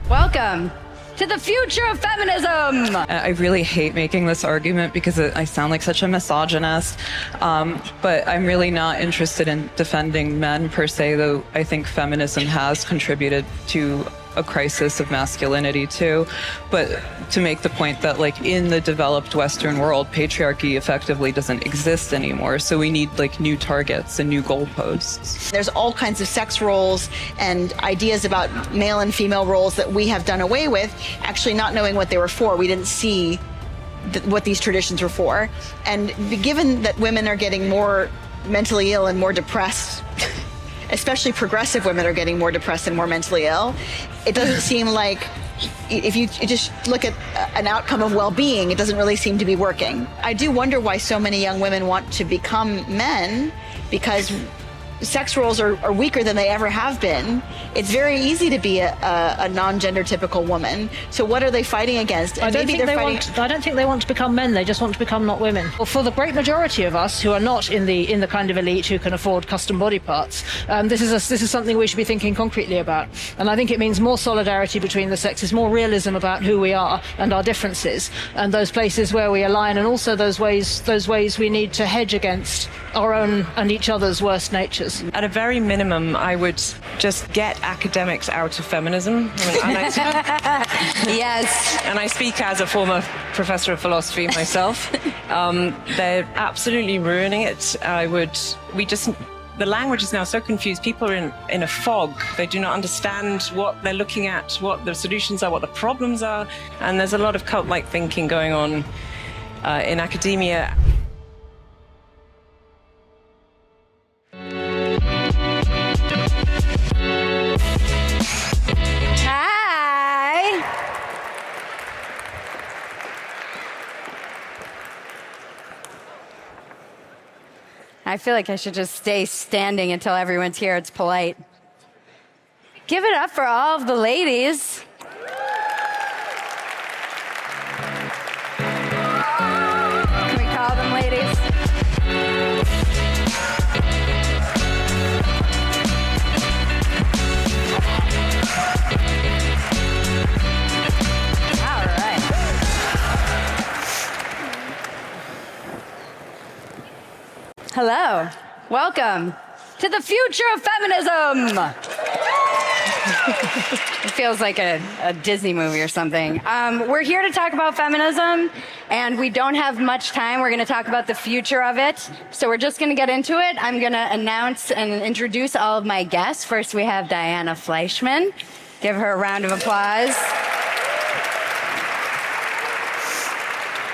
Welcome to the future of feminism. I really hate making this argument because I sound like such a misogynist, but I'm really not interested in defending men per se, though I think feminism has contributed to a crisis of masculinity too. But to make the point that, like, in the developed Western world, patriarchy effectively doesn't exist anymore. So we need like new targets and new goalposts. There's all kinds of sex roles and ideas about male and female roles that we have done away with, actually not knowing what they were for. We didn't see what these traditions were for. And given that women are getting more mentally ill and more depressed, especially progressive women are getting more depressed and more mentally ill, it doesn't seem like, if you just look at an outcome of well-being, it doesn't really seem to be working. I do wonder why so many young women want to become men, because sex roles are weaker than they ever have been. It's very easy to be a non-gender typical woman. So what are they fighting against? And I don't think they want to become men. They just want to become not women. Well, for the great majority of us who are not in the kind of elite who can afford custom body parts, this is something we should be thinking concretely about. And I think it means more solidarity between the sexes, more realism about who we are and our differences, and those places where we align, and also those ways we need to hedge against our own and each other's worst natures. At a very minimum, I would just get academics out of feminism. Yes. And I speak as a former professor of philosophy myself. They're absolutely ruining it. The language is now so confused. People are in a fog. They do not understand what they're looking at, what the solutions are, what the problems are. And there's a lot of cult-like thinking going on in academia. I feel like I should just stay standing until everyone's here. It's polite. Give it up for all of the ladies. Can we call them ladies? All right. Hello. Welcome to the future of feminism. It feels like a Disney movie or something. We're here to talk about feminism, and we don't have much time. We're going to talk about the future of it. So we're just going to get into it. I'm going to announce and introduce all of my guests. First, we have Diana Fleischman. Give her a round of applause.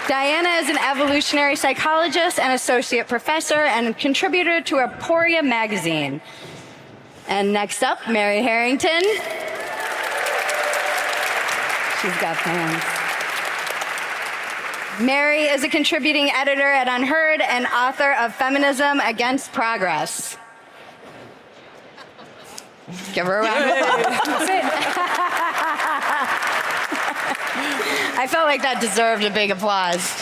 Diana is an evolutionary psychologist and associate professor and contributor to Aporia magazine. And next up, Mary Harrington. She's got fans. Mary is a contributing editor at Unheard and author of Feminism Against Progress. Give her a round of applause. That's it. I felt like that deserved a big applause.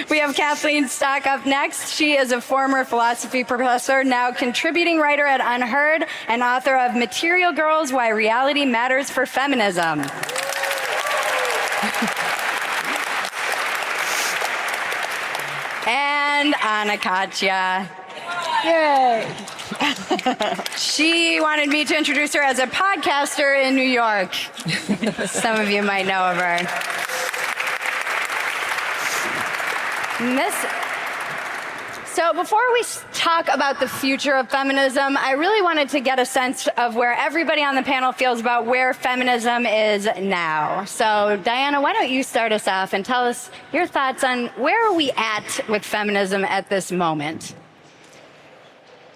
We have Kathleen Stock up next. She is a former philosophy professor, now contributing writer at Unheard and author of Material Girls, Why Reality Matters for Feminism. And Anna Khachiyan. Yay! She wanted me to introduce her as a podcaster in New York. Some of you might know of her. So before we talk about the future of feminism, I really wanted to get a sense of where everybody on the panel feels about where feminism is now. So Diana, why don't you start us off and tell us your thoughts on where are we at with feminism at this moment?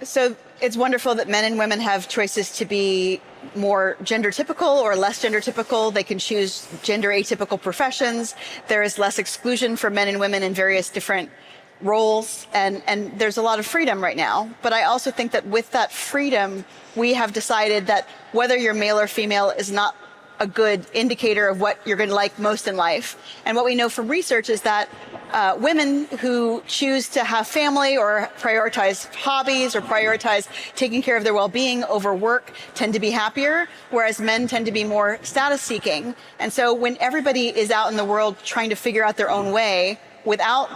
So it's wonderful that men and women have choices to be more gender typical or less gender typical. They can choose gender atypical professions. There is less exclusion for men and women in various different roles, and there's a lot of freedom right now. But I also think that with that freedom, we have decided that whether you're male or female is not a good indicator of what you're going to like most in life. And what we know from research is that women who choose to have family or prioritize hobbies or prioritize taking care of their well-being over work tend to be happier, whereas men tend to be more status-seeking. And so when everybody is out in the world trying to figure out their own way without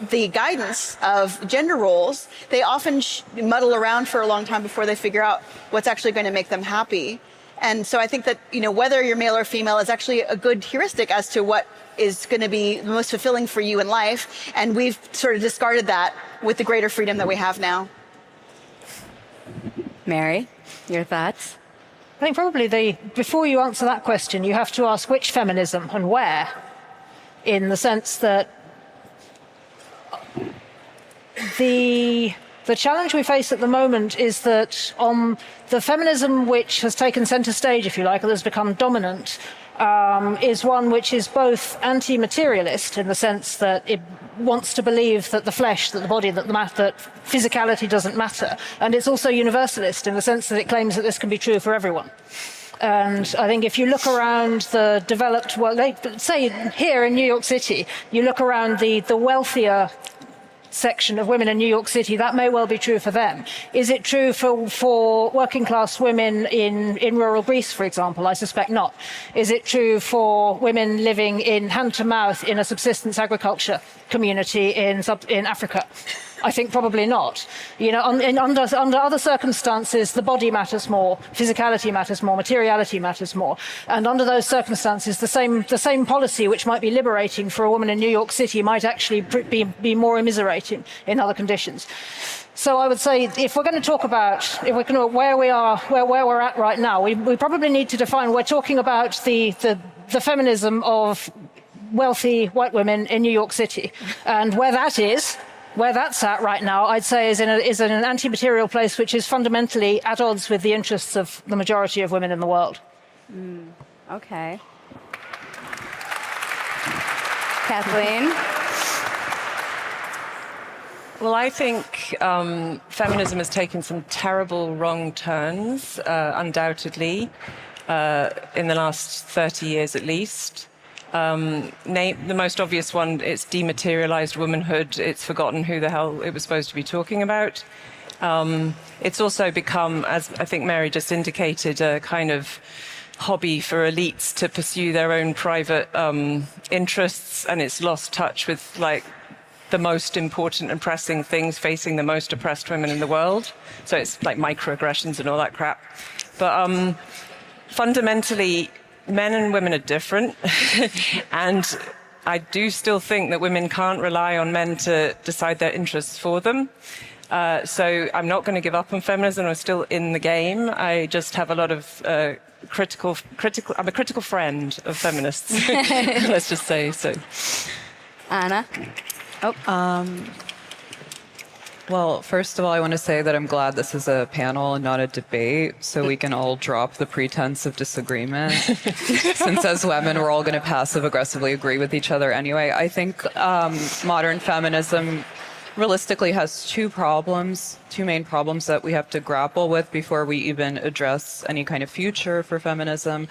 the guidance of gender roles, they often muddle around for a long time before they figure out what's actually going to make them happy. And so I think that, whether you're male or female is actually a good heuristic as to what is going to be the most fulfilling for you in life. And we've sort of discarded that with the greater freedom that we have now. Mary, your thoughts? I think probably before you answer that question, you have to ask which feminism and where, in the sense that the challenge we face at the moment is that on the feminism which has taken center stage, if you like, or has become dominant, is one which is both anti-materialist in the sense that it wants to believe that the flesh, that the body, that physicality doesn't matter. And it's also universalist in the sense that it claims that this can be true for everyone. And I think if you look around the developed world, say here in New York City, you look around the wealthier section of women in New York City, that may well be true for them. Is it true for working class women in rural Greece, for example? I suspect not. Is it true for women living in hand to mouth in a subsistence agriculture community in Africa? I think probably not. Under other circumstances, the body matters more, physicality matters more, materiality matters more. And under those circumstances, the same policy which might be liberating for a woman in New York City might actually be more immiserating in other conditions. So I would say, if we're going to talk about where we're at right now, we probably need to define. We're talking about the feminism of wealthy white women in New York City, and where that's at right now, I'd say is in an anti-material place which is fundamentally at odds with the interests of the majority of women in the world. Okay. Kathleen? Well, I think feminism has taken some terrible wrong turns, undoubtedly, in the last 30 years at least. The most obvious one, it's dematerialized womanhood. It's forgotten who the hell it was supposed to be talking about. It's also become, as I think Mary just indicated, a kind of hobby for elites to pursue their own private interests, and it's lost touch with the most important and pressing things facing the most oppressed women in the world. So it's like microaggressions and all that crap. But fundamentally, men and women are different. And I do still think that women can't rely on men to decide their interests for them. So I'm not going to give up on feminism. I'm still in the game. I just have a lot of critical. I'm a critical friend of feminists. Let's just say so. Anna? Well, first of all, I want to say that I'm glad this is a panel and not a debate, so we can all drop the pretense of disagreement. Since as women, we're all going to passive-aggressively agree with each other anyway. I think modern feminism realistically has two main problems that we have to grapple with before we even address any kind of future for feminism.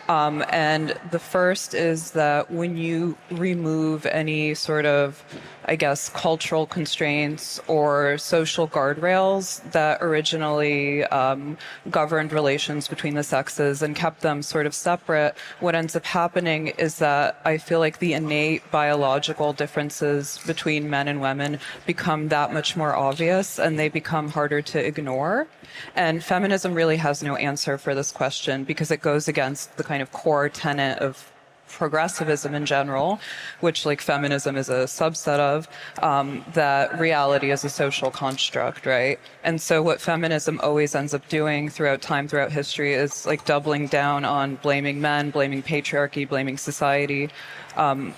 And the first is that when you remove any sort of, I guess, cultural constraints or social guardrails that originally governed relations between the sexes and kept them sort of separate, what ends up happening is that I feel like the innate biological differences between men and women become that much more obvious, and they become harder to ignore. And feminism really has no answer for this question because it goes against the kind of core tenet of progressivism in general, which feminism is a subset of, that reality is a social construct, right? And so what feminism always ends up doing throughout time, throughout history is doubling down on blaming men, blaming patriarchy, blaming society. And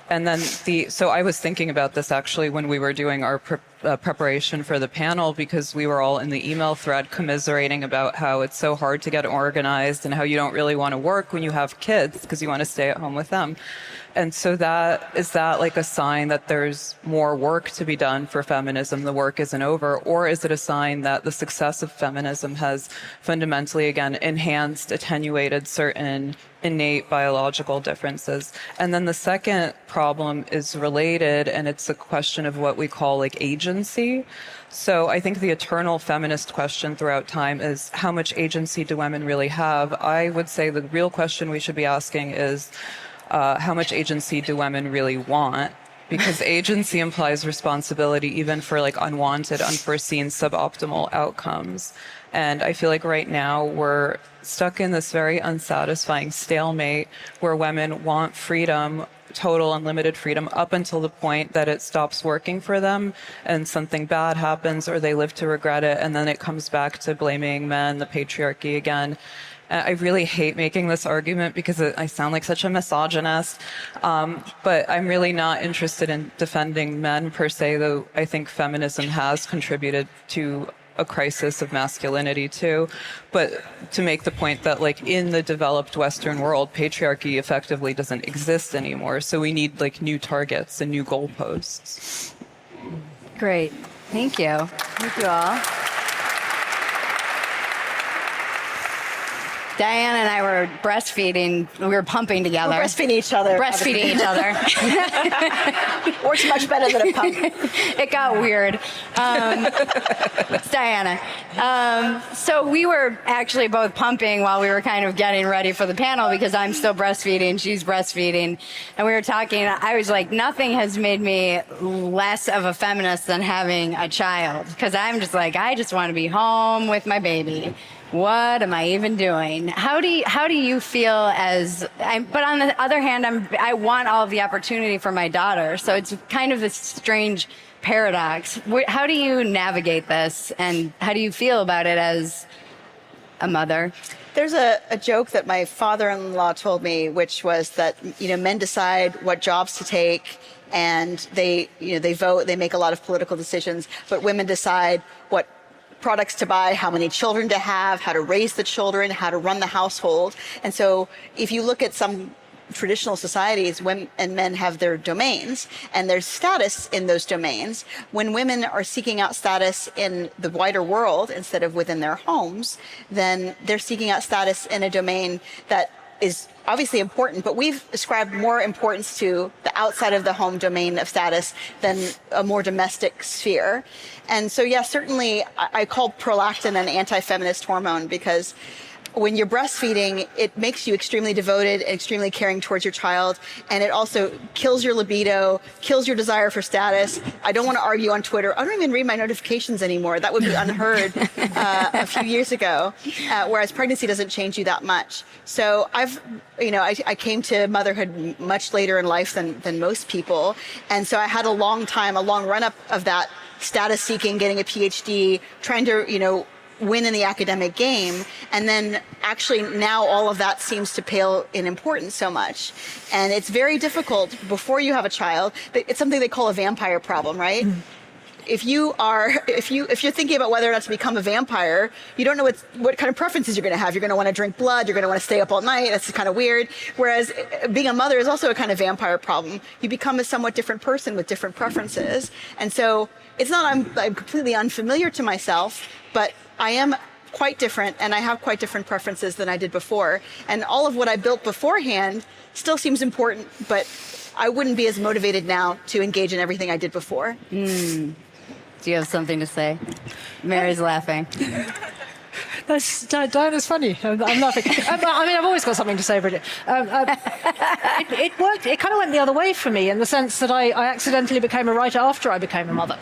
then so I was thinking about this actually when we were doing our preparation for the panel because we were all in the email thread commiserating about how it's so hard to get organized and how you don't really want to work when you have kids because you want to stay at home with them. And so is that like a sign that there's more work to be done for feminism? The work isn't over, or is it a sign that the success of feminism has fundamentally, again, enhanced, attenuated certain innate biological differences? And then the second problem is related, and it's a question of what we call like agency. So I think the eternal feminist question throughout time is how much agency do women really have? I would say the real question we should be asking is how much agency do women really want? Because agency implies responsibility even for like unwanted, unforeseen, suboptimal outcomes. And I feel like right now we're stuck in this very unsatisfying stalemate where women want freedom, total unlimited freedom, up until the point that it stops working for them and something bad happens or they live to regret it. And then it comes back to blaming men, the patriarchy again. I really hate making this argument because I sound like such a misogynist, but I'm really not interested in defending men per se, though I think feminism has contributed to a crisis of masculinity too. But to make the point that like in the developed Western world, patriarchy effectively doesn't exist anymore. So we need like new targets and new goalposts. Great. Thank you. Thank you all. Diane and I were breastfeeding. We were pumping together. We're breastfeeding each other. Breastfeeding each other. Works much better than a pump. It got weird. It's Diana. So we were actually both pumping while we were kind of getting ready for the panel because I'm still breastfeeding, she's breastfeeding. And we were talking, I was like, nothing has made me less of a feminist than having a child. Because I'm just like, I just want to be home with my baby. What am I even doing? How do you feel but on the other hand, I want all of the opportunity for my daughter. So it's kind of this strange paradox. How do you navigate this and how do you feel about it as a mother? There's a joke that my father-in-law told me, which was that, men decide what jobs to take and they vote, they make a lot of political decisions, but women decide what products to buy, how many children to have, how to raise the children, how to run the household. And so if you look at some traditional societies, women and men have their domains and there's status in those domains. When women are seeking out status in the wider world instead of within their homes, then they're seeking out status in a domain that is obviously important, but we've ascribed more importance to the outside of the home domain of status than a more domestic sphere. And so, yeah, certainly I call prolactin an anti-feminist hormone because when you're breastfeeding, it makes you extremely devoted and extremely caring towards your child. And it also kills your libido, kills your desire for status. I don't want to argue on Twitter. I don't even read my notifications anymore. That would be unheard a few years ago, whereas pregnancy doesn't change you that much. So I came to motherhood much later in life than most people. And so I had a long run up of that status seeking, getting a PhD, trying to, win in the academic game. And then actually now all of that seems to pale in importance so much. And it's very difficult before you have a child. It's something they call a vampire problem, right? Mm. If you're thinking about whether or not to become a vampire, you don't know what kind of preferences you're going to have. You're going to want to drink blood. You're going to want to stay up all night. That's kind of weird. Whereas being a mother is also a kind of vampire problem. You become a somewhat different person with different preferences. And so it's not I'm completely unfamiliar to myself, but I am quite different and I have quite different preferences than I did before. And all of what I built beforehand still seems important, but I wouldn't be as motivated now to engage in everything I did before. Mm. Do you have something to say? Mary's laughing. Diana's funny. I'm laughing. I've always got something to say, Bridget. It worked. It kind of went the other way for me in the sense that I accidentally became a writer after I became a mother.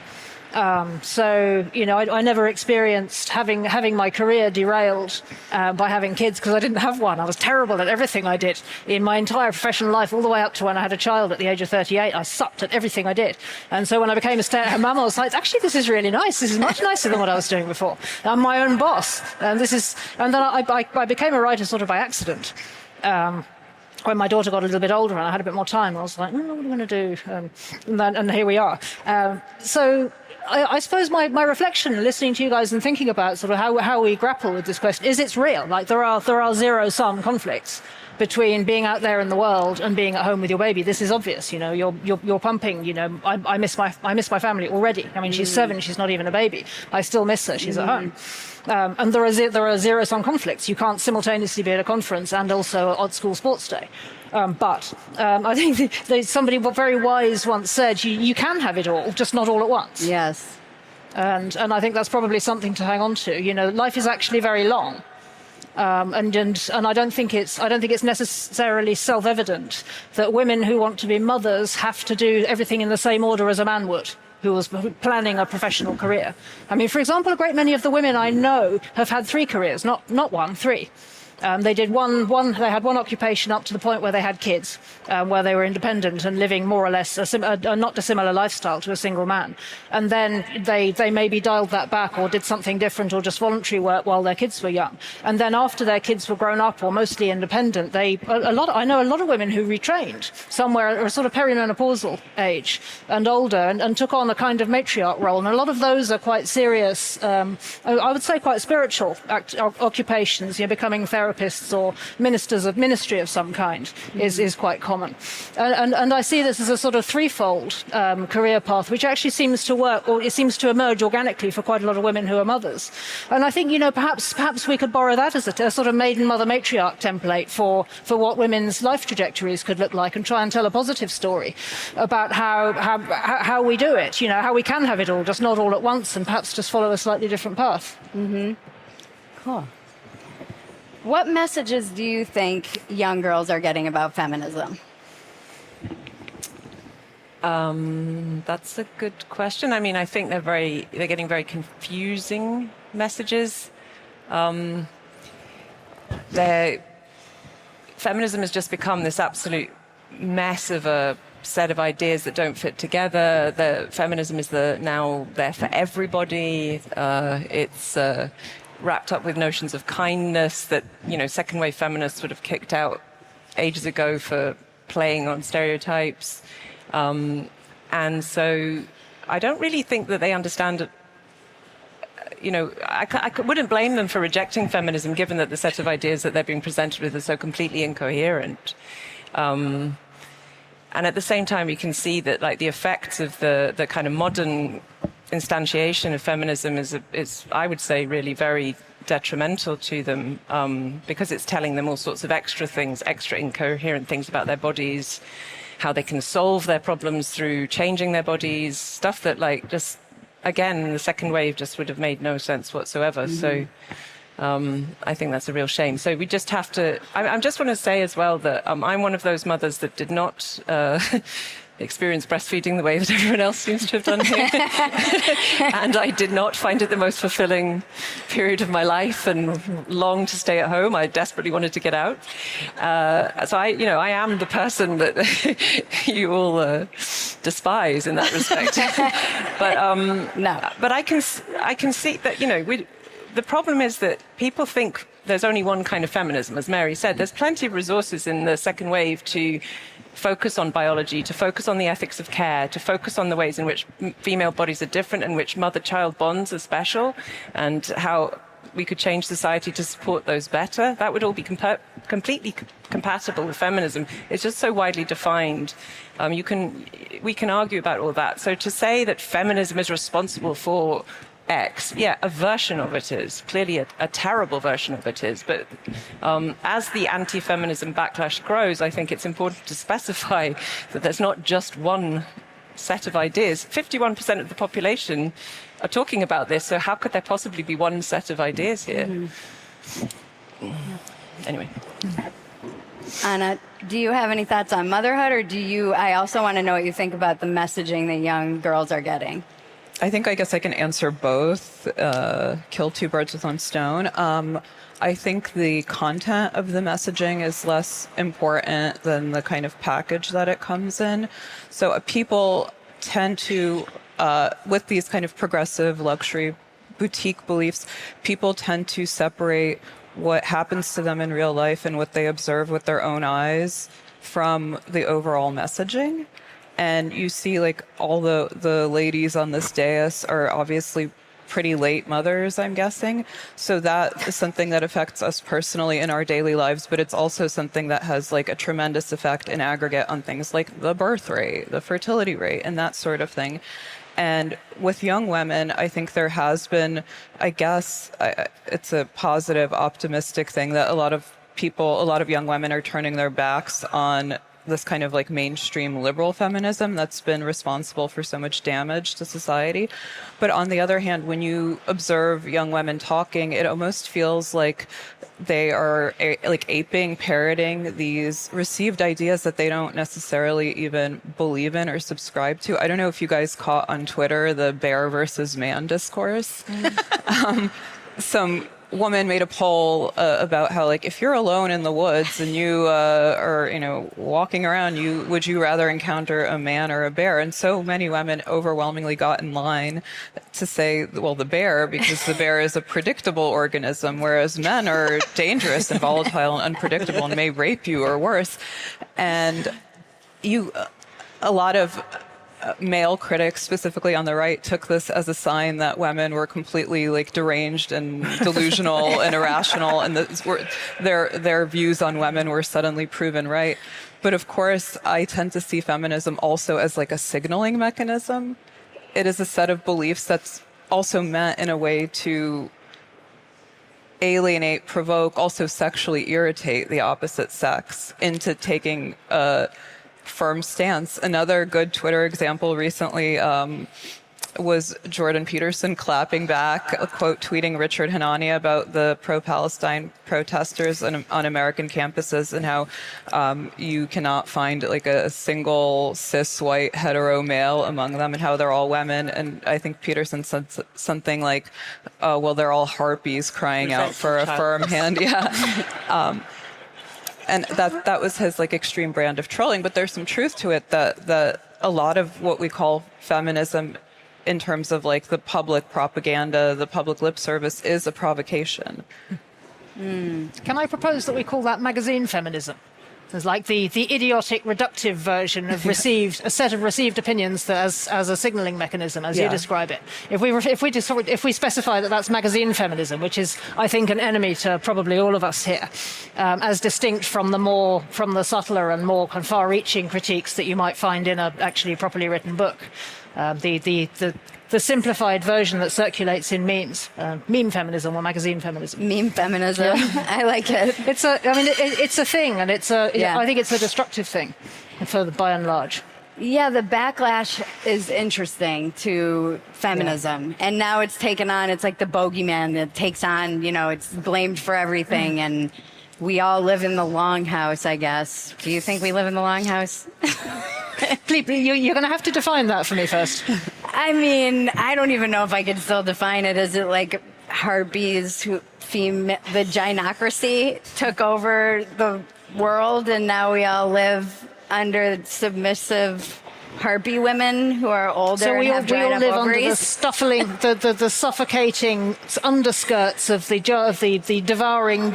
I never experienced having my career derailed by having kids because I didn't have one. I was terrible at everything I did in my entire professional life, all the way up to when I had a child at the age of 38. I sucked at everything I did. And so when I became a stay-at-home mum, I was like, actually, this is really nice. This is much nicer than what I was doing before. I'm my own boss. And then I became a writer sort of by accident. When my daughter got a little bit older and I had a bit more time, I was like, what am I going to do? And here we are. I suppose my reflection, listening to you guys and thinking about sort of how we grapple with this question, is it's real. Like there are zero-sum conflicts between being out there in the world and being at home with your baby. This is obvious. You know, you're pumping. You know, I miss my family already. I mean, she's 7. She's not even a baby. I still miss her. She's at home. And there are zero-sum conflicts. You can't simultaneously be at a conference and also at school sports day. But I think somebody very wise once said, you can have it all, just not all at once. Yes. And I think that's probably something to hang on to. You know, life is actually very long. And I don't think it's necessarily self-evident that women who want to be mothers have to do everything in the same order as a man would, who was planning a professional career. I mean, for example, a great many of the women I know have had 3 careers, not 1, 3. They did they had one occupation up to the point where they had kids, where they were independent and living more or less a not dissimilar lifestyle to a single man. And then they maybe dialed that back or did something different or just voluntary work while their kids were young. And then after their kids were grown up or mostly independent, I know a lot of women who retrained somewhere at a sort of perimenopausal age and older and took on a kind of matriarch role. And a lot of those are quite serious, I would say quite spiritual occupations, you know, becoming therapists or ministers of ministry of some kind is quite common. And I see this as a sort of threefold career path, which actually seems to work, or it seems to emerge organically for quite a lot of women who are mothers. And I think, you know, perhaps we could borrow that as a sort of maiden mother matriarch template for what women's life trajectories could look like and try and tell a positive story about how we do it, you know, how we can have it all, just not all at once, and perhaps just follow a slightly different path. Mm-hmm. Cool. What messages do you think young girls are getting about feminism? That's a good question. I mean, I think they're getting very confusing messages. Feminism has just become this absolute mess of a set of ideas that don't fit together. Feminism is now there for everybody. It's wrapped up with notions of kindness that, you know, second wave feminists would have kicked out ages ago for playing on stereotypes. And so I don't really think that they understand, you know, I wouldn't blame them for rejecting feminism, given that the set of ideas that they're being presented with are so completely incoherent. And at the same time, you can see that, like, the effects of the kind of modern instantiation of feminism is, I would say, really very detrimental to them, because it's telling them all sorts of extra things, extra incoherent things about their bodies, how they can solve their problems through changing their bodies, stuff that, like, just, again, the second wave just would have made no sense whatsoever. Mm-hmm. So I think that's a real shame. So we just have to, I just want to say as well that I'm one of those mothers that did not experience breastfeeding the way that everyone else seems to have done here. And I did not find it the most fulfilling period of my life and longed to stay at home. I desperately wanted to get out. So I am the person that you all despise in that respect. But no. But I can see that, you know, the problem is that people think there's only one kind of feminism. As Mary said, there's plenty of resources in the second wave to focus on biology, to focus on the ethics of care, to focus on the ways in which female bodies are different and which mother-child bonds are special, and how we could change society to support those better. That would all be completely compatible with feminism. It's just so widely defined. We can argue about all that. So to say that feminism is responsible for X, yeah, a version of it is. Clearly a terrible version of it is. But as the anti-feminism backlash grows, I think it's important to specify that there's not just one set of ideas. 51% of the population are talking about this, so how could there possibly be one set of ideas here? Mm-hmm. Anyway. Anna, do you have any thoughts on motherhood, or I also want to know what you think about the messaging that young girls are getting. I guess I can answer both, kill two birds with one stone. I think the content of the messaging is less important than the kind of package that it comes in. So people tend to, with these kind of progressive luxury boutique beliefs, people tend to separate what happens to them in real life and what they observe with their own eyes from the overall messaging. And you see like all the ladies on this dais are obviously pretty late mothers, I'm guessing. So that is something that affects us personally in our daily lives, but it's also something that has like a tremendous effect in aggregate on things like the birth rate, the fertility rate, and that sort of thing. And with young women, I think there has been, I guess, it's a positive, optimistic thing that a lot of young women are turning their backs on this kind of like mainstream liberal feminism that's been responsible for so much damage to society. But on the other hand, when you observe young women talking, it almost feels like they are like aping, parroting these received ideas that they don't necessarily even believe in or subscribe to. I don't know if you guys caught on Twitter the bear versus man discourse. Some woman made a poll about how, like, if you're alone in the woods and you are, walking around, would you rather encounter a man or a bear? And so many women overwhelmingly got in line to say, well, the bear, because the bear is a predictable organism, whereas men are dangerous and volatile and unpredictable and may rape you or worse. And a lot of male critics, specifically on the right, took this as a sign that women were completely like deranged and delusional and irrational, and their views on women were suddenly proven right. But of course, I tend to see feminism also as like a signaling mechanism. It is a set of beliefs that's also meant in a way to alienate, provoke, also sexually irritate the opposite sex into taking a firm stance. Another good Twitter example recently was Jordan Peterson clapping back, a quote tweeting Richard Hanania about the pro-Palestine protesters on American campuses and how you cannot find like a single cis white hetero male among them and how they're all women. And I think Peterson said something like, well, they're all harpies crying out for a firm hand. Yeah. And that was his like extreme brand of trolling, but there's some truth to it that a lot of what we call feminism in terms of like the public propaganda, the public lip service is a provocation. Can I propose that we call that magazine feminism? It's like the idiotic, reductive version of a set of received opinions as a signaling mechanism, as you describe it. If we specify that that's magazine feminism, which is, I think, an enemy to probably all of us here, as distinct from the subtler and more kind of far-reaching critiques that you might find in a actually properly written book. The simplified version that circulates in memes, meme feminism or magazine feminism. Meme feminism. Yeah. I like it. It's a thing, and I think it's a destructive thing, by and large. Yeah, the backlash is interesting to feminism. Yeah. And now it's taken on, it's like the bogeyman that takes on, it's blamed for everything. And we all live in the longhouse, I guess. Do you think we live in the longhouse? Please, you're going to have to define that for me first. I mean, I don't even know if I could still define it. Is it like harpies the ginocracy took over the world and now we all live under submissive harpy women who are older and have dried up ovaries? So we all live under the suffocating underskirts of the devouring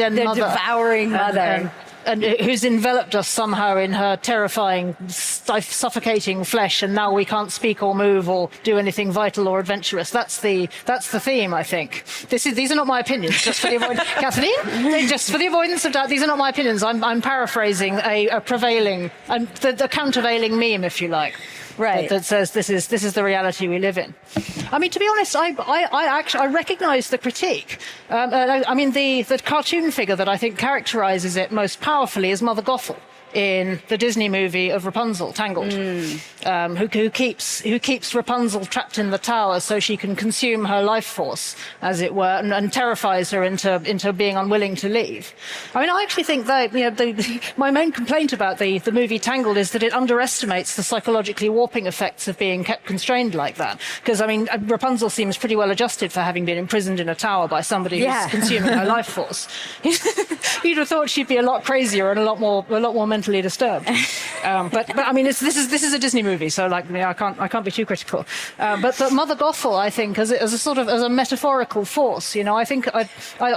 mother. And who's enveloped us somehow in her terrifying, suffocating flesh, and now we can't speak or move or do anything vital or adventurous. That's the theme, I think. These are not my opinions. Just for the Kathleen, just for the avoidance of doubt, these are not my opinions. I'm paraphrasing a prevailing, the countervailing meme, if you like. Right. That says this is the reality we live in. I mean, to be honest, I recognise the critique. The cartoon figure that I think characterises it most powerfully is Mother Gothel in the Disney movie of Rapunzel, Tangled, who keeps Rapunzel trapped in the tower so she can consume her life force, as it were, and terrifies her into being unwilling to leave. I mean, I actually think that my main complaint about the movie Tangled is that it underestimates the psychologically warping effects of being kept constrained like that. Because I mean, Rapunzel seems pretty well adjusted for having been imprisoned in a tower by somebody who's consuming her life force. You'd have thought she'd be a lot crazier and a lot more mentally mentally disturbed. But I mean, this is a Disney movie, so like, I can't be too critical. But Mother Gothel, I think, as a sort of as a metaphorical force, I think I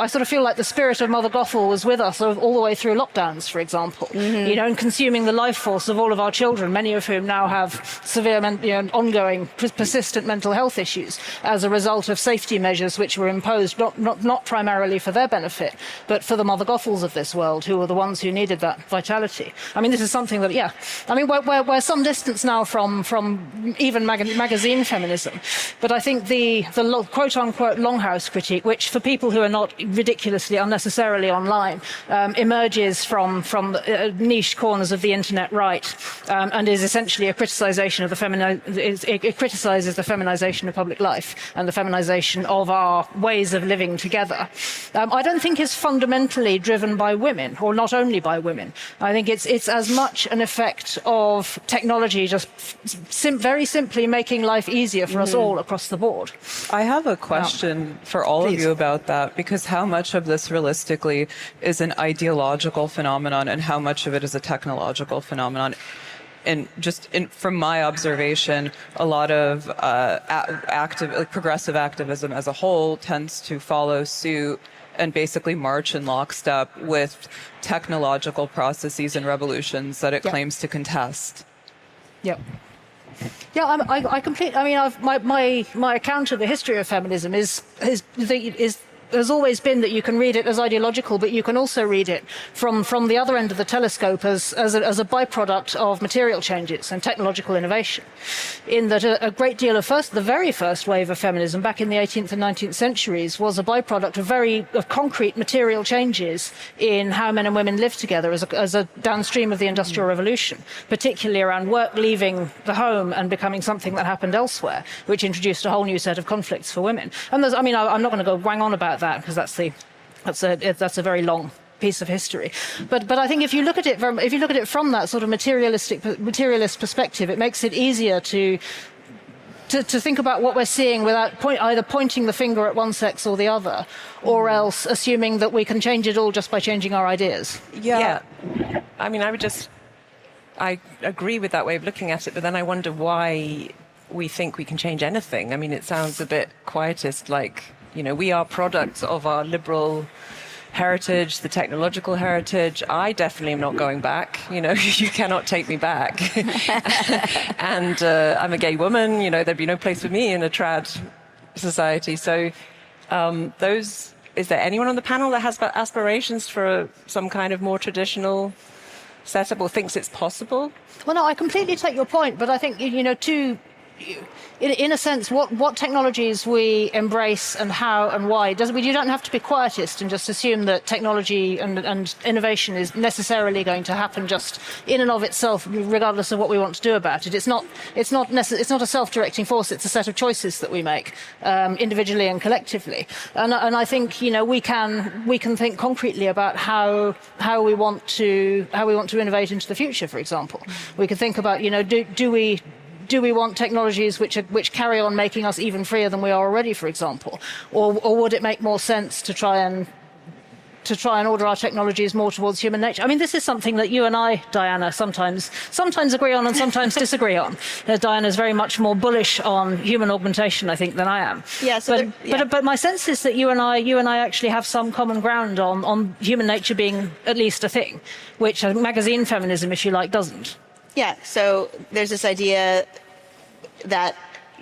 sort of feel like the spirit of Mother Gothel was with us all the way through lockdowns, for example. And consuming the life force of all of our children, many of whom now have severe, ongoing, persistent mental health issues as a result of safety measures which were imposed not primarily for their benefit, but for the Mother Gothels of this world, who were the ones who needed that vitality. I mean, this is something that, we're some distance now from even magazine feminism, but I think the quote-unquote Longhouse critique, which for people who are not ridiculously unnecessarily online, emerges from niche corners of the internet right, and is essentially a criticization of it criticizes the feminization of public life and the feminization of our ways of living together. I don't think it's fundamentally driven by women, or not only by women. I think it's as much an effect of technology just very simply making life easier for us all across the board. I have a question for all of you about that, because how much of this realistically is an ideological phenomenon and how much of it is a technological phenomenon? And from my observation, a lot of progressive activism as a whole tends to follow suit and basically march in lockstep with technological processes and revolutions that it claims to contest. Yep. Yeah, I completely. I mean, my account of the history of feminism has always been that you can read it as ideological, but you can also read it from the other end of the telescope as a byproduct of material changes and technological innovation. In that a great deal of the very first wave of feminism back in the 18th and 19th centuries was a byproduct of concrete material changes in how men and women lived together as a downstream of the Industrial Revolution, particularly around work leaving the home and becoming something that happened elsewhere, which introduced a whole new set of conflicts for women. And I'm not going to go wang on about that, because that's a very long piece of history. But I think if you look at it from that sort of materialist perspective, it makes it easier to think about what we're seeing without either pointing the finger at one sex or the other, or else assuming that we can change it all just by changing our ideas. Yeah. I mean, I agree with that way of looking at it, but then I wonder why we think we can change anything. I mean, it sounds a bit quietist, like, we are products of our liberal heritage, the technological heritage. I definitely am not going back. You cannot take me back. And I'm a gay woman. There'd be no place for me in a trad society. So is there anyone on the panel that has aspirations for some kind of more traditional setup or thinks it's possible? Well, no, I completely take your point, but I think, in a sense, what technologies we embrace and how and why. You don't have to be quietist and just assume that technology and innovation is necessarily going to happen just in and of itself, regardless of what we want to do about it. It's not a self-directing force. It's a set of choices that we make individually and collectively. And I think we can think concretely about how we want to innovate into the future. For example, we could think about do we want technologies which carry on making us even freer than we are already, for example, or would it make more sense to try and order our technologies more towards human nature? I mean, this is something that you and I, Diana, sometimes agree on and sometimes disagree on. Diana is very much more bullish on human augmentation, I think, than I am. Yeah. But my sense is that you and I actually have some common ground on human nature being at least a thing, which magazine feminism, if you like, doesn't. Yeah, so there's this idea that,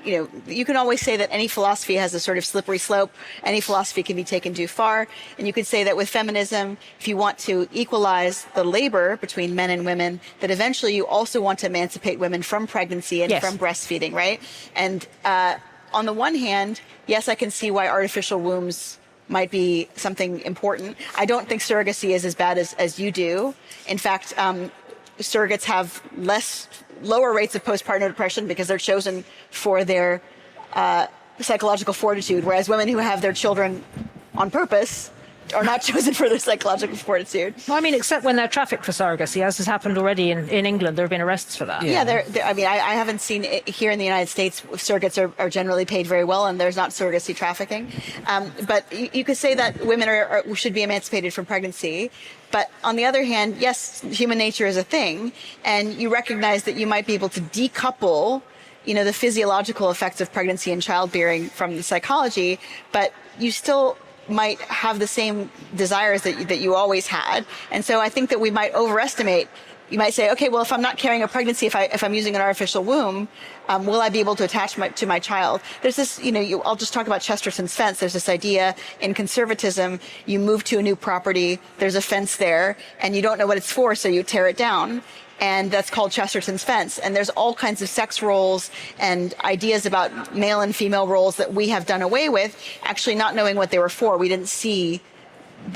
you can always say that any philosophy has a sort of slippery slope. Any philosophy can be taken too far. And you could say that with feminism, if you want to equalize the labor between men and women, that eventually you also want to emancipate women from pregnancy and from breastfeeding, right? And on the one hand, yes, I can see why artificial wombs might be something important. I don't think surrogacy is as bad as you do. In fact, surrogates have lower rates of postpartum depression because they're chosen for their psychological fortitude, whereas women who have their children on purpose are not chosen for their psychological fortitude. Well, I mean, except when they're trafficked for surrogacy, as has happened already in England. There have been arrests for that. Yeah, I mean, I haven't seen it here in the United States. Surrogates are generally paid very well, and there's not surrogacy trafficking. But you could say that women should be emancipated from pregnancy. But on the other hand, yes, human nature is a thing, and you recognize that you might be able to decouple, the physiological effects of pregnancy and childbearing from the psychology, but you still might have the same desires that you always had. And so I think that we might overestimate. You might say, okay, well, if I'm not carrying a pregnancy, if I'm using an artificial womb, will I be able to attach to my child? There's this, I'll just talk about Chesterton's fence. There's this idea in conservatism, you move to a new property, there's a fence there, and you don't know what it's for, so you tear it down. And that's called Chesterton's fence. And there's all kinds of sex roles and ideas about male and female roles that we have done away with, actually not knowing what they were for. We didn't see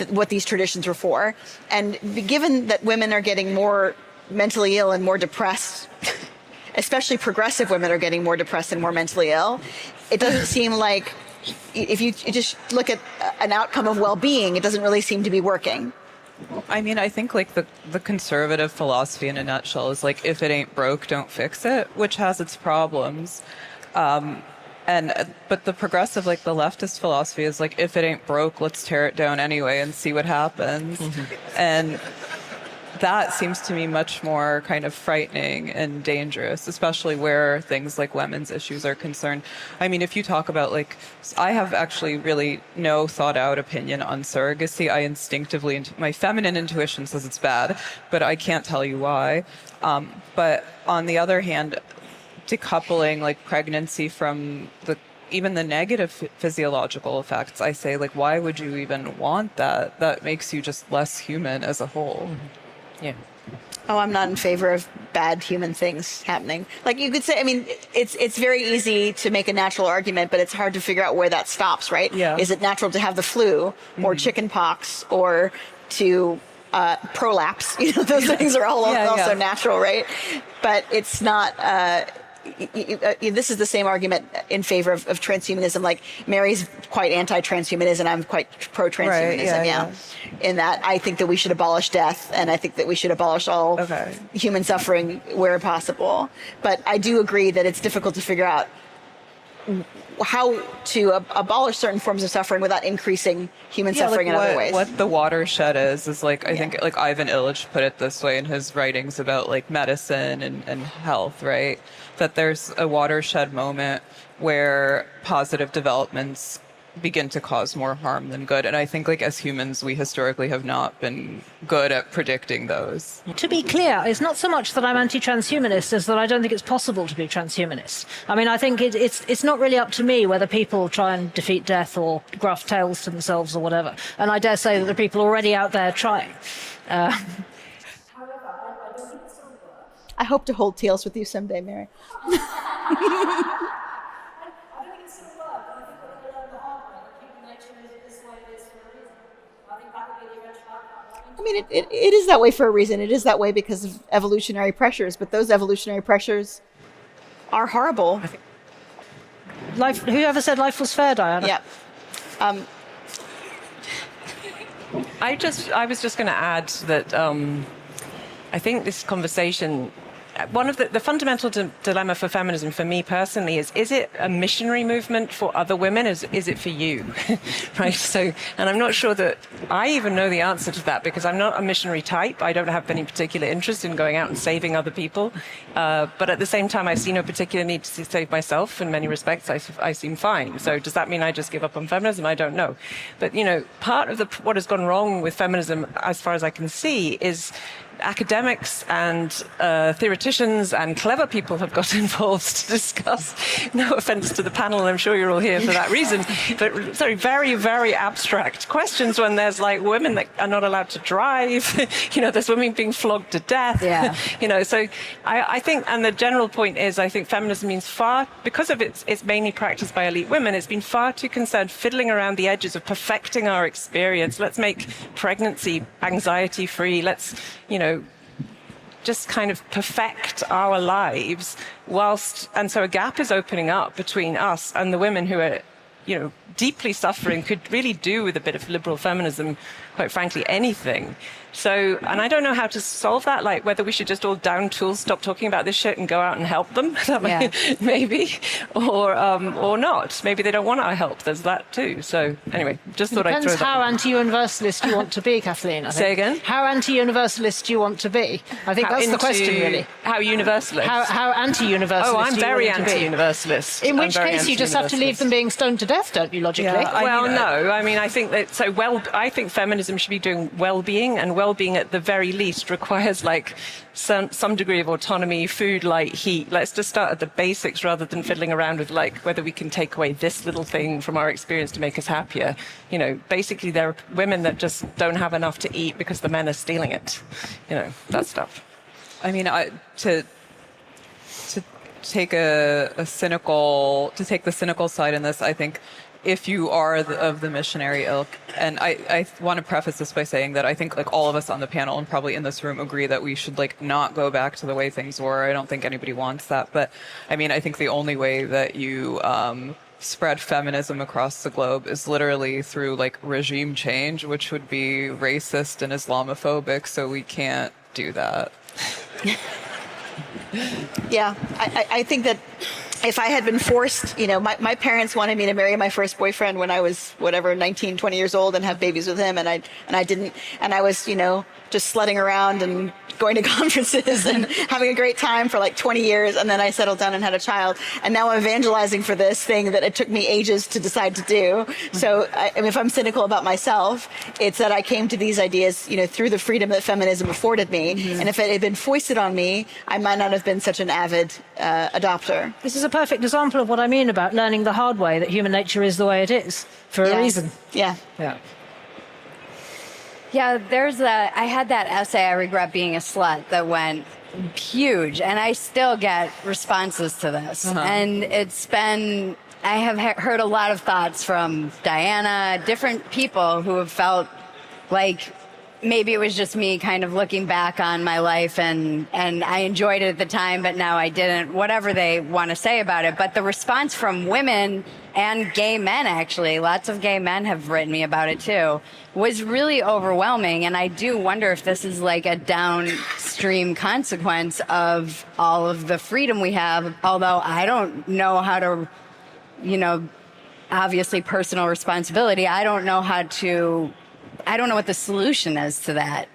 what these traditions were for. And given that women are getting more mentally ill and more depressed, especially progressive women are getting more depressed and more mentally ill, it doesn't seem like, if you just look at an outcome of well-being, it doesn't really seem to be working. I mean, I think like the conservative philosophy in a nutshell is like, if it ain't broke, don't fix it, which has its problems. But the progressive, like the leftist philosophy is like, if it ain't broke, let's tear it down anyway and see what happens. And that seems to me much more kind of frightening and dangerous, especially where things like women's issues are concerned. I mean, if you talk about like, I have actually really no thought out opinion on surrogacy. I instinctively, my feminine intuition says it's bad, but I can't tell you why. But on the other hand, decoupling like pregnancy from even the negative physiological effects, I say, like, why would you even want that? That makes you just less human as a whole. Yeah. Oh, I'm not in favor of bad human things happening. Like you could say, I mean, it's very easy to make a natural argument, but it's hard to figure out where that stops, right? Yeah. Is it natural to have the flu or chicken pox or to prolapse? Those things are all also natural, right? But it's not. This is the same argument in favor of transhumanism. Like Mary's quite anti-transhumanism, I'm quite pro-transhumanism. Right, in that I think that we should abolish death, and I think that we should abolish all human suffering where possible. But I do agree that it's difficult to figure out how to abolish certain forms of suffering without increasing human suffering in other ways. What the watershed is like, I think like Ivan Illich put it this way in his writings about like medicine and health, right? That there's a watershed moment where positive developments begin to cause more harm than good. And I think like as humans, we historically have not been good at predicting those. To be clear, it's not so much that I'm anti-transhumanist as that I don't think it's possible to be transhumanist. I mean, I think it's not really up to me whether people try and defeat death or graft tails to themselves or whatever. And I dare say that there are people already out there trying. I hope to hold tails with you someday, Mary. I mean, it is that way for a reason. It is that way because of evolutionary pressures, but those evolutionary pressures are horrible. Whoever said life was fair, Diana? Yeah. I was just going to add that I think this conversation, one of the fundamental dilemma for feminism for me personally is it a missionary movement for other women? Is it for you? Right? So, and I'm not sure that I even know the answer to that because I'm not a missionary type. I don't have any particular interest in going out and saving other people. But at the same time, I see no particular need to save myself. In many respects, I seem fine. So does that mean I just give up on feminism? I don't know. But, part of what has gone wrong with feminism, as far as I can see, is academics and theoreticians and clever people have got involved to discuss, no offense to the panel, and I'm sure you're all here for that reason, but sorry, very, very abstract questions when there's like women that are not allowed to drive, there's women being flogged to death, so I think, and the general point is, I think feminism means because of it's mainly practiced by elite women, it's been far too concerned fiddling around the edges of perfecting our experience. Let's make pregnancy anxiety-free. Let's, just kind of perfect our lives and so a gap is opening up between us and the women who are deeply suffering could really do with a bit of liberal feminism, quite frankly, anything. So, and I don't know how to solve that, like whether we should just all down tools, stop talking about this shit and go out and help them, maybe, or not. Maybe they don't want our help. There's that too. So anyway, just thought I'd throw that. Depends how anti-universalist you want to be, Kathleen. I think. Say again? How anti-universalist do you want to be? I think that's the question, really. How universalist? How anti-universalist Oh, I'm do you very want to be? anti-universalist. In which case you just have to leave them being stoned to death, don't you, logically? No. I mean, I think that, I think feminism should be doing well-being, and well-being at the very least requires like some degree of autonomy, food, light, heat. Let's just start at the basics rather than fiddling around with like whether we can take away this little thing from our experience to make us happier. Basically there are women that just don't have enough to eat because the men are stealing it. That stuff. I mean, to take the cynical side in this, I think if you are of the missionary ilk, and I want to preface this by saying that I think like all of us on the panel and probably in this room agree that we should like not go back to the way things were. I don't think anybody wants that. But I mean, I think the only way that you spread feminism across the globe is literally through like regime change, which would be racist and Islamophobic. So we can't do that. Yeah, I think that if I had been forced, my parents wanted me to marry my first boyfriend when I was 19, 20 years old and have babies with him, and I didn't, and I was, just sledding around and going to conferences and having a great time for like 20 years, and then I settled down and had a child, and now I'm evangelizing for this thing that it took me ages to decide to do. So I mean, if I'm cynical about myself, it's that I came to these ideas, through the freedom that feminism afforded me, and if it had been foisted on me, I might not have been such an avid adopter. This is a perfect example of what I mean about learning the hard way that human nature is the way it is, for a reason. Yeah. Yeah, I had that essay, I Regret Being a Slut, that went huge, and I still get responses to this. And I have heard a lot of thoughts from Diana, different people who have felt like maybe it was just me kind of looking back on my life and I enjoyed it at the time, but now I didn't, whatever they want to say about it. But the response from women and gay men, actually, lots of gay men have written me about it too, was really overwhelming. And I do wonder if this is like a downstream consequence of all of the freedom we have, although I don't know how to, obviously personal responsibility. I don't know what the solution is to that.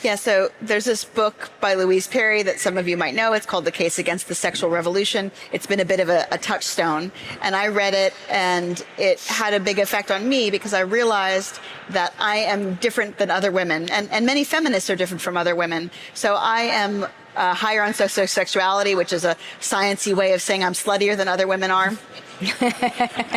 Yeah, so there's this book by Louise Perry that some of you might know. It's called The Case Against the Sexual Revolution. It's been a bit of a touchstone. And I read it, and it had a big effect on me because I realized that I am different than other women. And many feminists are different from other women. So I am higher on sociosexuality, which is a sciencey way of saying I'm sluttier than other women are.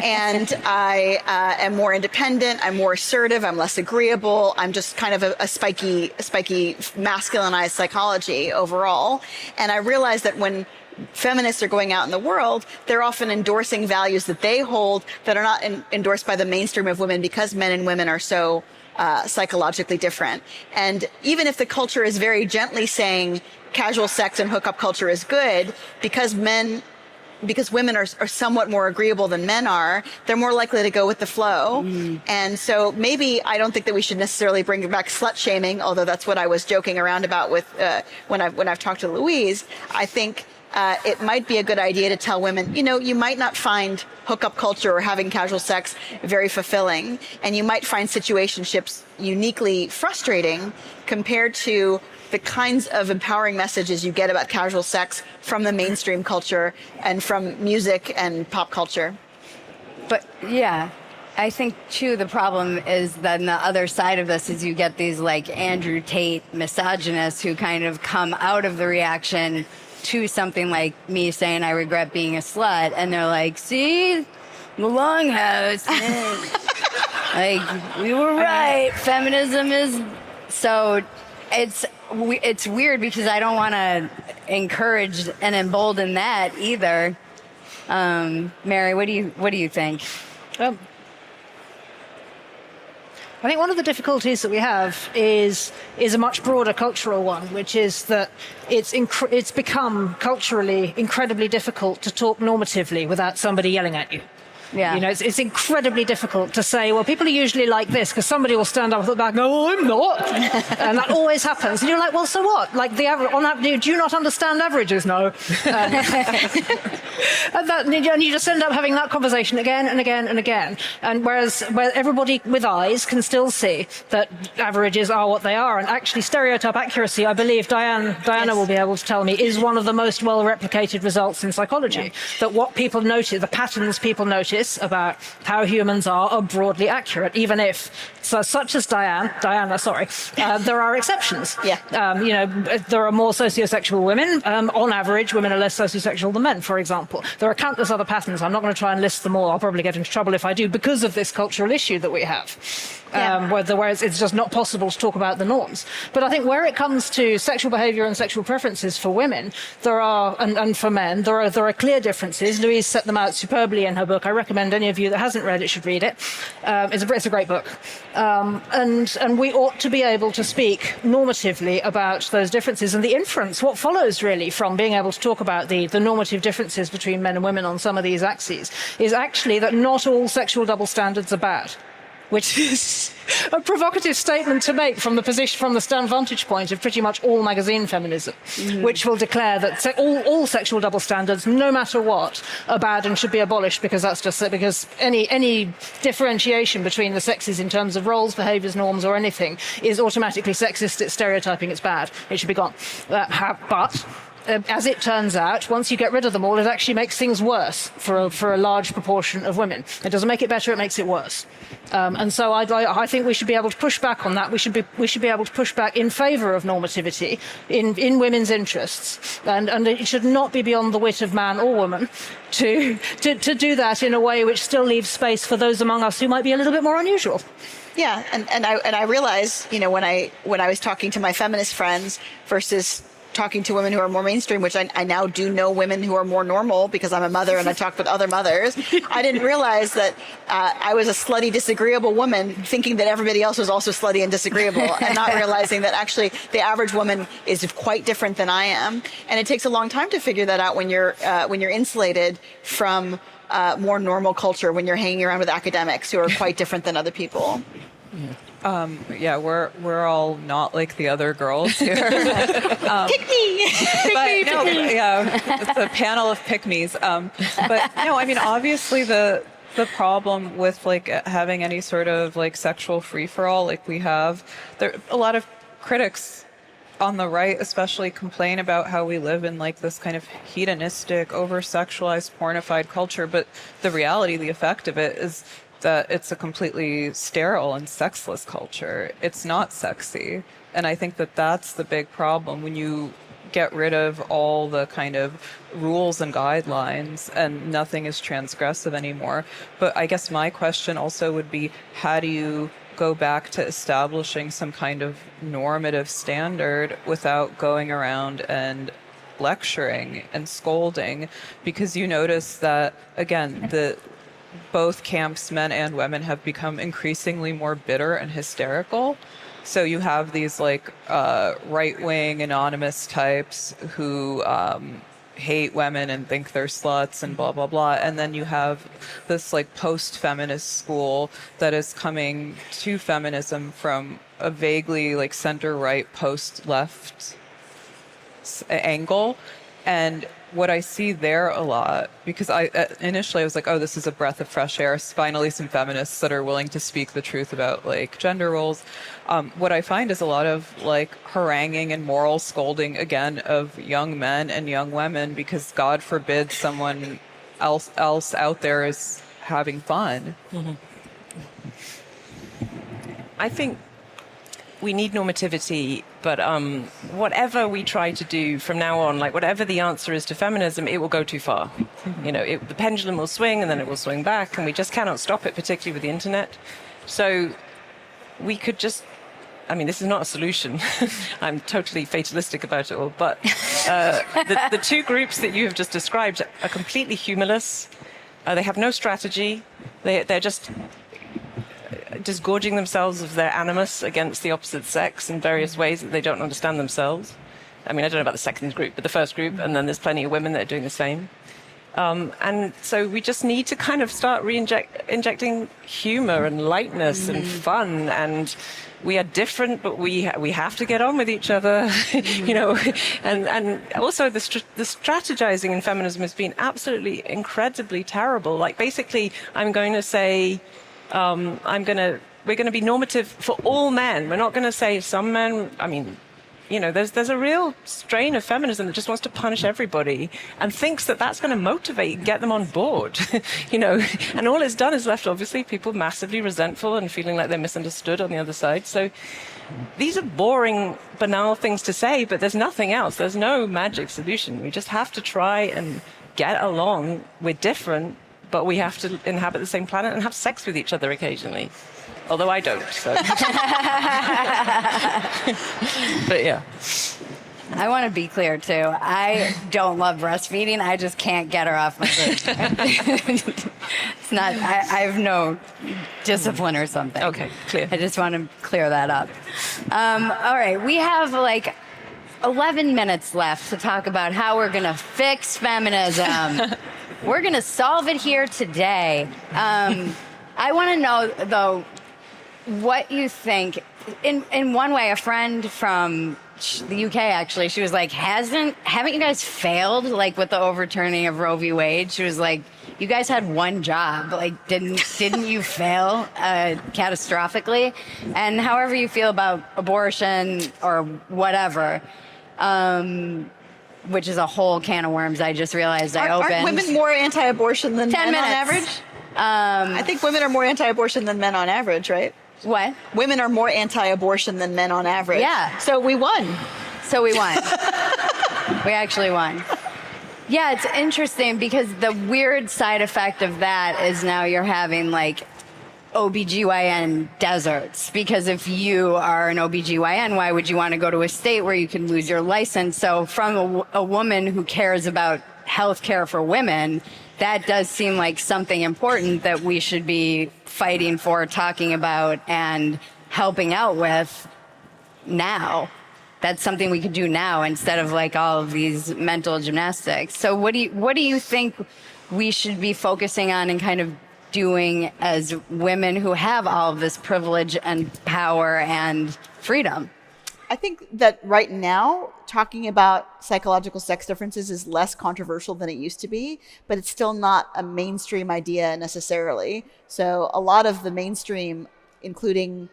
And I am more independent. I'm more assertive. I'm less agreeable. I'm just kind of a spiky masculinized psychology overall. And I realized that when feminists are going out in the world, they're often endorsing values that they hold that are not endorsed by the mainstream of women because men and women are so psychologically different. And even if the culture is very gently saying casual sex and hookup culture is good, because women are somewhat more agreeable than men are, they're more likely to go with the flow. And so maybe I don't think that we should necessarily bring back slut shaming, although that's what I was joking around about with when I've talked to Louise. I think it might be a good idea to tell women, you might not find hookup culture or having casual sex very fulfilling, and you might find situationships uniquely frustrating compared to the kinds of empowering messages you get about casual sex from the mainstream culture and from music and pop culture. But yeah, I think too the problem is that on the other side of this is you get these like Andrew Tate misogynists who kind of come out of the reaction to something like me saying I regret being a slut, and they're like, see, the longhouse, like we were right, feminism is so. It's weird because I don't want to encourage and embolden that either. Mary, what do you think? I think one of the difficulties that we have is a much broader cultural one, which is that it's become culturally incredibly difficult to talk normatively without somebody yelling at you. Yeah. You know, it's incredibly difficult to say, well, people are usually like this, because somebody will stand up at the back and go, oh, I'm not. And that always happens. And you're like, well, so what? Like, do you not understand averages? No. And you just end up having that conversation again and again and again. And where everybody with eyes can still see that averages are what they are. And actually, stereotype accuracy, I believe Diana will be able to tell me, is one of the most well-replicated results in psychology. That what people notice, the patterns people notice about how humans are broadly accurate, even if, such as Diana, there are exceptions. Yeah. You know, there are more sociosexual women. On average, women are less sociosexual than men, for example. There are countless other patterns. I'm not going to try and list them all. I'll probably get into trouble if I do, because of this cultural issue that we have. Whereas it's just not possible to talk about the norms. But I think where it comes to sexual behavior and sexual preferences for women, there are, and for men, there are clear differences. Louise set them out superbly in her book. I recommend any of you that hasn't read it should read it. It's a great book. And we ought to be able to speak normatively about those differences and the inference, what follows really from being able to talk about the normative differences between men and women on some of these axes is actually that not all sexual double standards are bad. Which is a provocative statement to make from the vantage point of pretty much all magazine feminism, which will declare that all sexual double standards, no matter what, are bad and should be abolished, because that's just because any differentiation between the sexes in terms of roles, behaviours, norms, or anything is automatically sexist. It's stereotyping. It's bad. It should be gone. But as it turns out, once you get rid of them all, it actually makes things worse for a large proportion of women. It doesn't make it better; it makes it worse. And so I think we should be able to push back on that. We should be able to push back in favour of normativity in women's interests, and it should not be beyond the wit of man or woman to do that in a way which still leaves space for those among us who might be a little bit more unusual. Yeah, and I realize, you know, when I was talking to my feminist friends versus talking to women who are more mainstream, which I now do know women who are more normal because I'm a mother and I talk with other mothers. I didn't realize that I was a slutty, disagreeable woman, thinking that everybody else was also slutty and disagreeable, and not realizing that actually the average woman is quite different than I am. And it takes a long time to figure that out when you're insulated from more normal culture, when you're hanging around with academics who are quite different than other people. Yeah, we're all not like the other girls here. Pick me! It's a panel of pick-me's. But no, I mean, obviously the problem with like having any sort of like sexual free-for-all like we have, there a lot of critics on the right especially complain about how we live in like this kind of hedonistic, over-sexualized, pornified culture. But the reality, the effect of it is that it's a completely sterile and sexless culture. It's not sexy. And I think that that's the big problem when you get rid of all the kind of rules and guidelines and nothing is transgressive anymore. But I guess my question also would be, how do you go back to establishing some kind of normative standard without going around and lecturing and scolding? Because you notice that, again, both camps, men and women, have become increasingly more bitter and hysterical. So you have these like right-wing anonymous types who hate women and think they're sluts and blah, blah, blah. And then you have this like post-feminist school that is coming to feminism from a vaguely like center-right, post-left angle. And what I see there a lot, because initially I was like, oh, this is a breath of fresh air. Finally, some feminists that are willing to speak the truth about like gender roles. What I find is a lot of like haranguing and moral scolding again of young men and young women, because God forbid someone else out there is having fun. Mm-hmm. I think we need normativity, but whatever we try to do from now on, like whatever the answer is to feminism, it will go too far. You know, the pendulum will swing and then it will swing back, and we just cannot stop it, particularly with the internet. So we could just, I mean, this is not a solution. I'm totally fatalistic about it all, but the two groups that you have just described are completely humorless. They have no strategy. They're just disgorging themselves of their animus against the opposite sex in various ways that they don't understand themselves. I mean, I don't know about the second group, but the first group, and then there's plenty of women that are doing the same. And so we just need to kind of start injecting humor and lightness and fun. And we are different, but we have to get on with each other, you know. And also the strategizing in feminism has been absolutely incredibly terrible. Like basically, I'm going to say, we're going to be normative for all men. We're not going to say some men. I mean, you know, there's a real strain of feminism that just wants to punish everybody and thinks that that's going to motivate, get them on board, you know. And all it's done is left, obviously, people massively resentful and feeling like they're misunderstood on the other side. So these are boring, banal things to say, but there's nothing else. There's no magic solution. We just have to try and get along. We're different, but we have to inhabit the same planet and have sex with each other occasionally. Although I don't, so. But yeah. I want to be clear, too. I don't love breastfeeding. I just can't get her off my food. It's not, I have no discipline or something. Okay, clear. I just want to clear that up. All right, we have like 11 minutes left to talk about how we're going to fix feminism. We're going to solve it here today. I want to know, though, what you think. In one way, a friend from the UK, actually, she was like, haven't you guys failed, like, with the overturning of Roe v. Wade? She was like, you guys had one job. Like, didn't you fail catastrophically? And however you feel about abortion or whatever, which is a whole can of worms I just realized I opened. Aren't women more anti-abortion than 10 men minutes. on average? I think women are more anti-abortion than men on average, right? What? Women are more anti-abortion than men on average. Yeah. So we won. We actually won. Yeah, it's interesting because the weird side effect of that is now you're having like OBGYN deserts, because if you are an OBGYN, why would you want to go to a state where you can lose your license? So from a woman who cares about health care for women, that does seem like something important that we should be fighting for, talking about, and helping out with now. That's something we could do now instead of like all of these mental gymnastics. So what do you think we should be focusing on and kind of doing as women who have all of this privilege and power and freedom? I think that right now, talking about psychological sex differences is less controversial than it used to be, but it's still not a mainstream idea necessarily. So a lot of the mainstream, including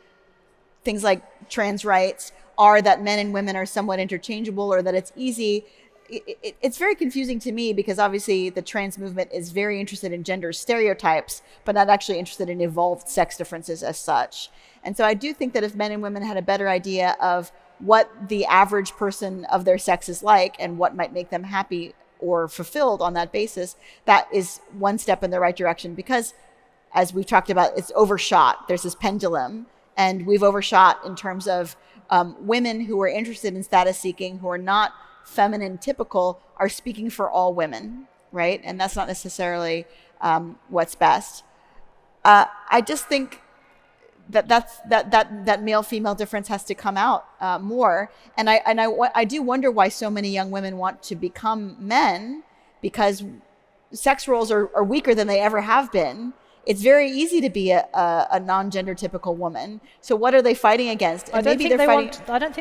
things like trans rights, are that men and women are somewhat interchangeable, or that it's easy. It's very confusing to me because obviously the trans movement is very interested in gender stereotypes, but not actually interested in evolved sex differences as such. And so I do think that if men and women had a better idea of what the average person of their sex is like and what might make them happy or fulfilled on that basis, that is one step in the right direction. Because as we've talked about, it's overshot. There's this pendulum, and we've overshot in terms of women who are interested in status seeking, who are not feminine typical, are speaking for all women, right? And that's not necessarily what's best. I just think that male-female difference has to come out more. And I do wonder why so many young women want to become men, because sex roles are weaker than they ever have been. It's very easy to be a non-gender typical woman. So what are they fighting against? I don't think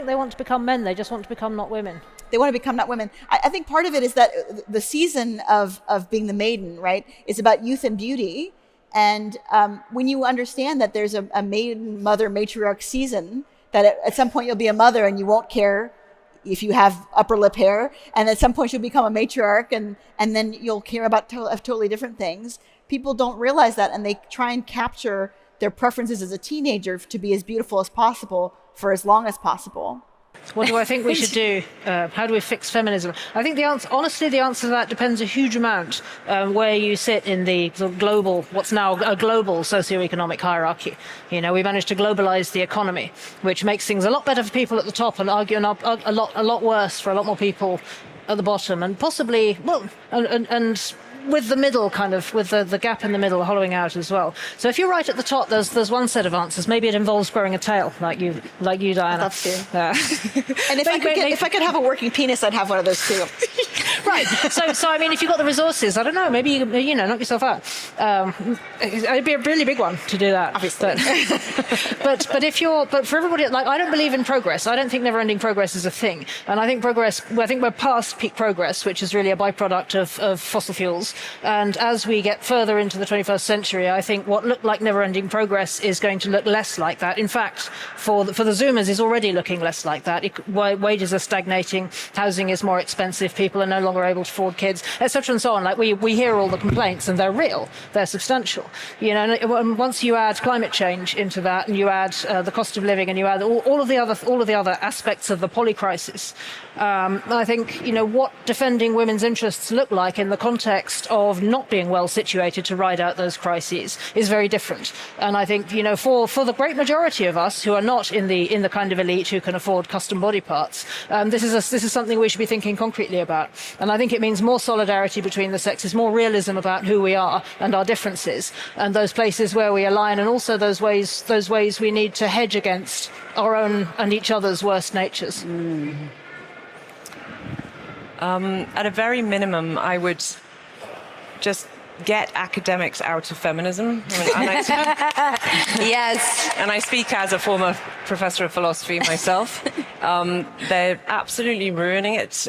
they want to become men. They just want to become not women. They want to become not women. I think part of it is that the season of being the maiden, right, is about youth and beauty. And when you understand that there's a maiden, mother, matriarch season, that at some point you'll be a mother and you won't care if you have upper lip hair, and at some point you'll become a matriarch, and then you'll care about totally different things. People don't realize that, and they try and capture their preferences as a teenager to be as beautiful as possible for as long as possible. What do I think we should do? How do we fix feminism? I think the answer to that depends a huge amount where you sit in the sort of global, what's now a global socioeconomic hierarchy. You know, we managed to globalize the economy, which makes things a lot better for people at the top and a lot worse for a lot more people at the bottom, and possibly, well, and with the middle kind of, with the gap in the middle hollowing out as well. So if you're right at the top, there's one set of answers. Maybe it involves growing a tail, like you, Diana. That's true. And if I could have a working penis, I'd have one of those too. Right. So I mean, if you've got the resources, I don't know, maybe you know, knock yourself out. It'd be a really big one to do that. Obviously. But for everybody, like, I don't believe in progress. I don't think never-ending progress is a thing. And I think we're past peak progress, which is really a byproduct of fossil fuels. And as we get further into the 21st century, I think what looked like never-ending progress is going to look less like that. In fact, for the Zoomers, is already looking less like that. Wages are stagnating, housing is more expensive, people are no longer able to afford kids, etc. and so on. Like, we hear all the complaints, and they're real, they're substantial. You know, and once you add climate change into that, and you add the cost of living, and you add all of the other aspects of the polycrisis, I think, you know, what defending women's interests look like in the context of not being well situated to ride out those crises is very different. And I think, you know, for the great majority of us who are not in the kind of elite who can afford custom body parts, this is something we should be thinking concretely about. And I think it means more solidarity between the sexes, more realism about who we are and our differences, and those places where we align, and also those ways we need to hedge against our own and each other's worst natures. At a very minimum, I would just get academics out of feminism. Yes. And I speak as a former professor of philosophy myself. They're absolutely ruining it.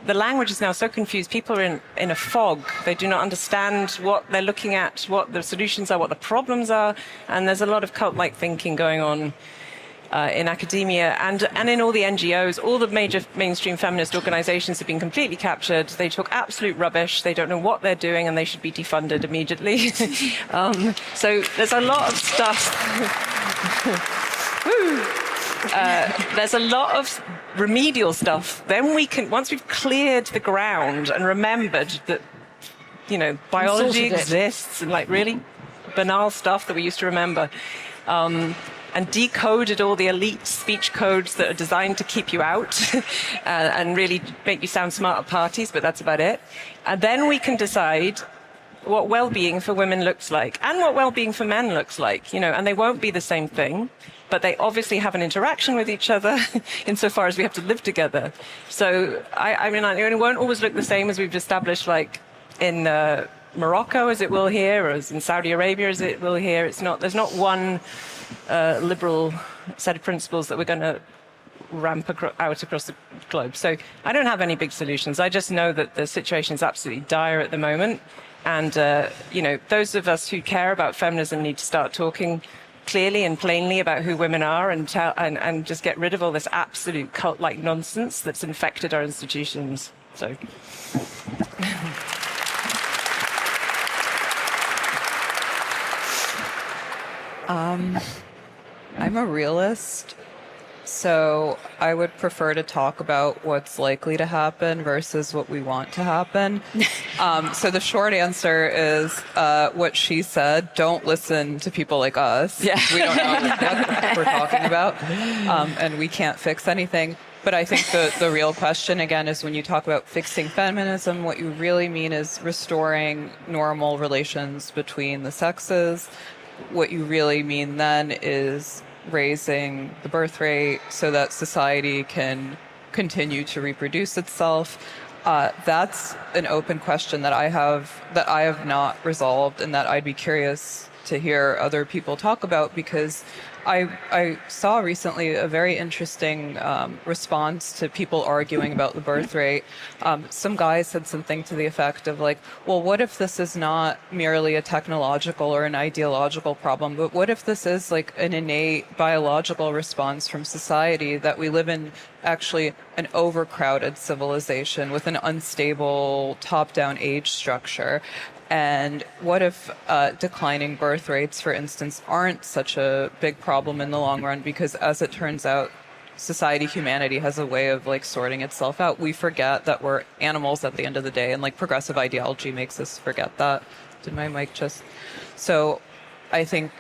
The language is now so confused. People are in a fog. They do not understand what they're looking at, what the solutions are, what the problems are. And there's a lot of cult-like thinking going on in academia and in all the NGOs. All the major mainstream feminist organizations have been completely captured. They talk absolute rubbish. They don't know what they're doing, and they should be defunded immediately. So there's a lot of stuff. There's a lot of remedial stuff. Then we can, once we've cleared the ground and remembered that, you know, biology exists, and like really banal stuff that we used to remember, and decoded all the elite speech codes that are designed to keep you out and really make you sound smart at parties, but that's about it. And then we can decide what well-being for women looks like and what well-being for men looks like, you know, and they won't be the same thing, but they obviously have an interaction with each other insofar as we have to live together. So, I mean, it won't always look the same as we've established, like in Morocco as it will here, or as in Saudi Arabia as it will here. There's not one liberal set of principles that we're going to ramp out across the globe. So I don't have any big solutions. I just know that the situation is absolutely dire at the moment. And, you know, those of us who care about feminism need to start talking clearly and plainly about who women are, and just get rid of all this absolute cult-like nonsense that's infected our institutions. So... I'm a realist, so I would prefer to talk about what's likely to happen versus what we want to happen. So the short answer is what she said. Don't listen to people like us. Yeah. We don't know what we're talking about, and we can't fix anything. But I think the real question, again, is when you talk about fixing feminism, what you really mean is restoring normal relations between the sexes. What you really mean then is raising the birth rate so that society can continue to reproduce itself. That's an open question that I have not resolved, and that I'd be curious to hear other people talk about, because I saw recently a very interesting response to people arguing about the birth rate. Some guy said something to the effect of like, well, what if this is not merely a technological or an ideological problem, but what if this is like an innate biological response from society, that we live in actually an overcrowded civilization with an unstable top-down age structure? And what if declining birth rates, for instance, aren't such a big problem in the long run? Because as it turns out, humanity has a way of like sorting itself out. We forget that we're animals at the end of the day, and like progressive ideology makes us forget that. Did my mic just... So I think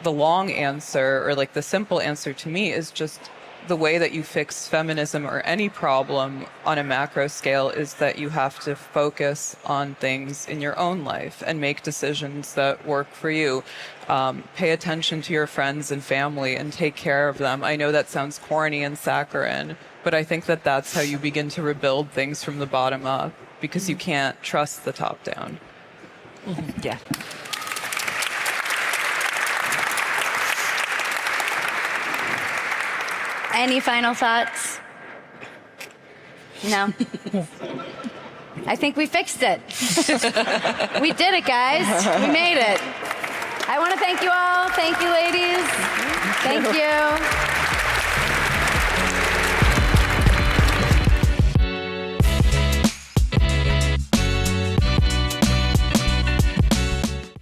the long answer, or like the simple answer to me, is just the way that you fix feminism or any problem on a macro scale is that you have to focus on things in your own life and make decisions that work for you. Pay attention to your friends and family and take care of them. I know that sounds corny and saccharine, But I think that that's how you begin to rebuild things from the bottom up, because you can't trust the top down. Yeah. Any final thoughts? No. I think we fixed it. We did it, guys. We made it. I want to thank you all. Thank you, ladies. Thank you.